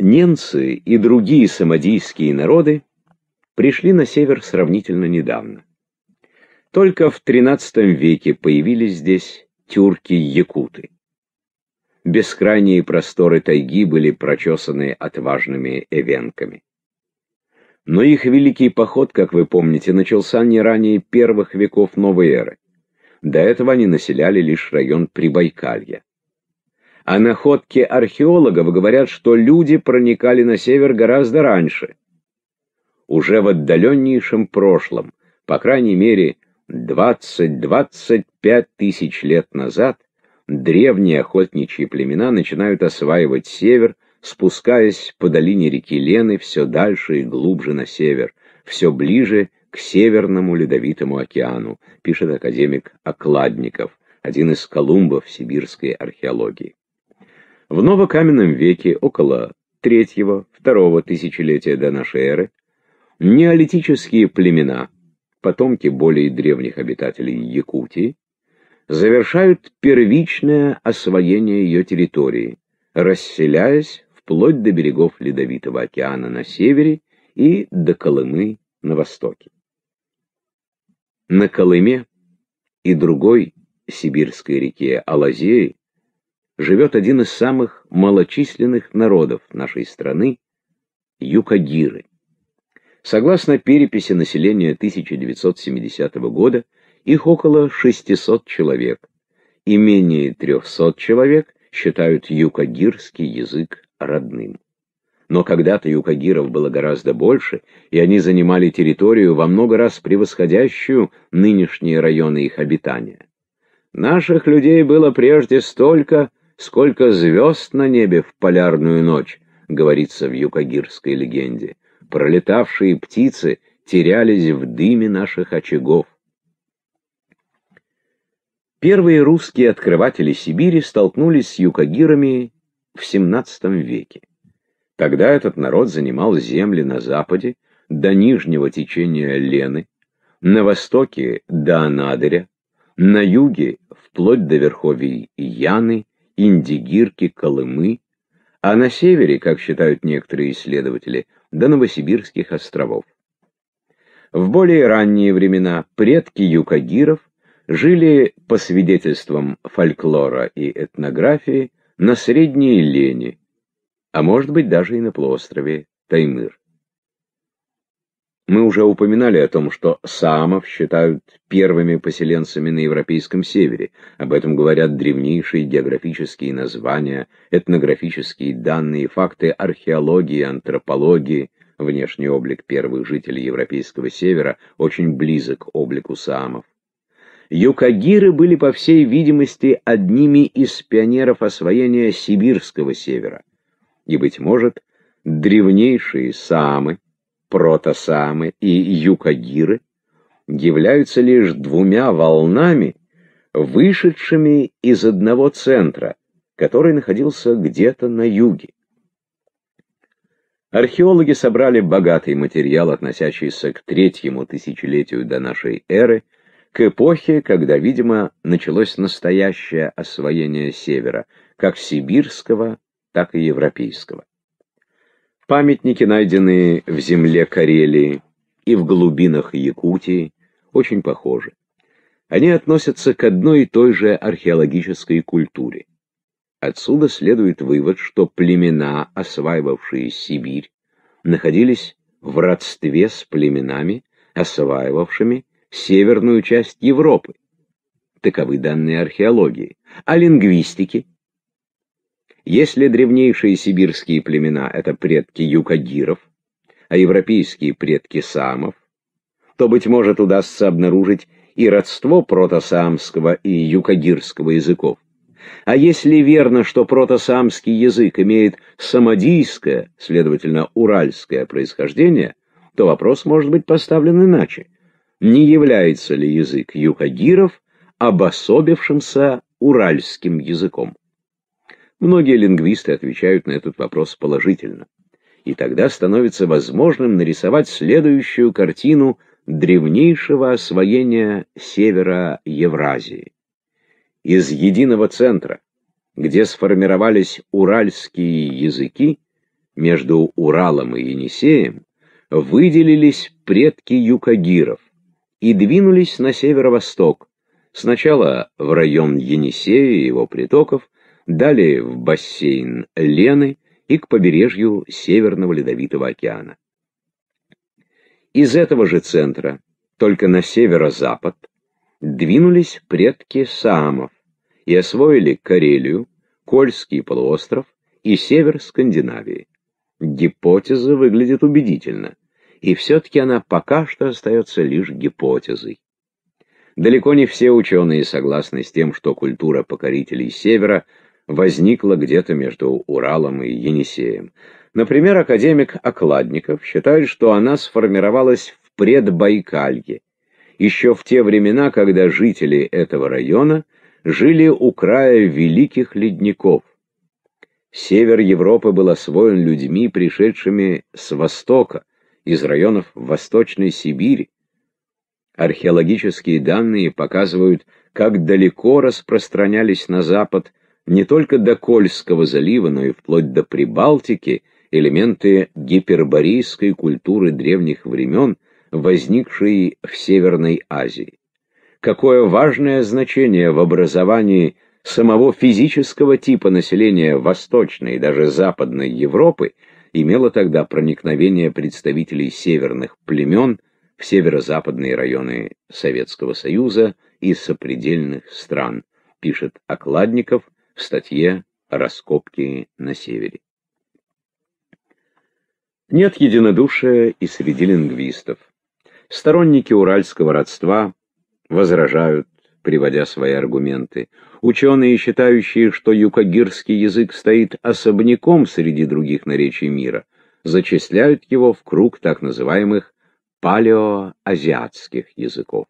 Ненцы и другие самодийские народы пришли на север сравнительно недавно. Только в XIII веке появились здесь тюрки-якуты. Бескрайние просторы тайги были прочесаны отважными эвенками. Но их великий поход, как вы помните, начался не ранее первых веков новой эры. До этого они населяли лишь район Прибайкалья. А находки археологов говорят, что люди проникали на север гораздо раньше. Уже в отдаленнейшем прошлом, по крайней мере 20-25 тысяч лет назад, древние охотничьи племена начинают осваивать север, спускаясь по долине реки Лены все дальше и глубже на север, все ближе к Северному Ледовитому океану, пишет академик Окладников, один из колумбов сибирской археологии. В новокаменном веке, около 3-2 тысячелетия до нашей эры, неолитические племена, потомки более древних обитателей Якутии, завершают первичное освоение ее территории, расселяясь вплоть до берегов Ледовитого океана на севере и до Колымы на востоке. На Колыме и другой сибирской реке Алазеи живет один из самых малочисленных народов нашей страны – юкагиры. Согласно переписи населения 1970 года, их около 600 человек, и менее 300 человек считают юкагирский язык родным. Но когда-то юкагиров было гораздо больше, и они занимали территорию, во много раз превосходящую нынешние районы их обитания. Наших людей было прежде столько, сколько звезд на небе в полярную ночь, говорится в юкагирской легенде. Пролетавшие птицы терялись в дыме наших очагов. Первые русские открыватели Сибири столкнулись с юкагирами в XVII веке. Тогда этот народ занимал земли на западе до нижнего течения Лены, на востоке до Анадыря, на юге вплоть до верховий Яны, Индигирки, Колымы, а на севере, как считают некоторые исследователи, до Новосибирских островов. В более ранние времена предки юкагиров жили, по свидетельствам фольклора и этнографии, на Средней Лени, а может быть даже и на полуострове Таймыр. Мы уже упоминали о том, что саамов считают первыми поселенцами на европейском севере. Об этом говорят древнейшие географические названия, этнографические данные, факты археологии, антропологии. Внешний облик первых жителей европейского севера очень близок к облику саамов. Юкагиры были, по всей видимости, одними из пионеров освоения сибирского севера. И, быть может, древнейшие саамы, протосаамы и юкагиры являются лишь двумя волнами, вышедшими из одного центра, который находился где-то на юге. Археологи собрали богатый материал, относящийся к 3-му тысячелетию до нашей эры, к эпохе, когда, видимо, началось настоящее освоение севера, как сибирского, так и европейского. Памятники, найденные в земле Карелии и в глубинах Якутии, очень похожи. Они относятся к одной и той же археологической культуре. Отсюда следует вывод, что племена, осваивавшие Сибирь, находились в родстве с племенами, осваивавшими северную часть Европы. Таковы данные археологии. А лингвистики? Если древнейшие сибирские племена — это предки юкагиров, а европейские предки саамов, то, быть может, удастся обнаружить и родство протосаамского и юкагирского языков. А если верно, что протосаамский язык имеет самодийское, следовательно, уральское происхождение, то вопрос может быть поставлен иначе. Не является ли язык юкагиров обособившимся уральским языком? Многие лингвисты отвечают на этот вопрос положительно. И тогда становится возможным нарисовать следующую картину древнейшего освоения севера Евразии. Из единого центра, где сформировались уральские языки, между Уралом и Енисеем, выделились предки юкагиров и двинулись на северо-восток, сначала в район Енисея и его притоков, далее в бассейн Лены и к побережью Северного Ледовитого океана. Из этого же центра, только на северо-запад, двинулись предки саамов и освоили Карелию, Кольский полуостров и север Скандинавии. Гипотеза выглядит убедительно, и все-таки она пока что остается лишь гипотезой. Далеко не все ученые согласны с тем, что культура покорителей Севера возникла где-то между Уралом и Енисеем. Например, академик Окладников считает, что она сформировалась в Предбайкалье, еще в те времена, когда жители этого района жили у края великих ледников. Север Европы был освоен людьми, пришедшими с востока, из районов Восточной Сибири. Археологические данные показывают, как далеко распространялись на запад не только до Кольского залива, но и вплоть до Прибалтики элементы гиперборейской культуры древних времен, возникшие в Северной Азии. Какое важное значение в образовании самого физического типа населения Восточной и даже Западной Европы имело тогда проникновение представителей северных племен в северо-западные районы Советского Союза и сопредельных стран, пишет Окладников в статье «Раскопки на севере». Нет единодушия и среди лингвистов. Сторонники уральского родства возражают, приводя свои аргументы. Ученые, считающие, что юкагирский язык стоит особняком среди других наречий мира, зачисляют его в круг так называемых палеоазиатских языков.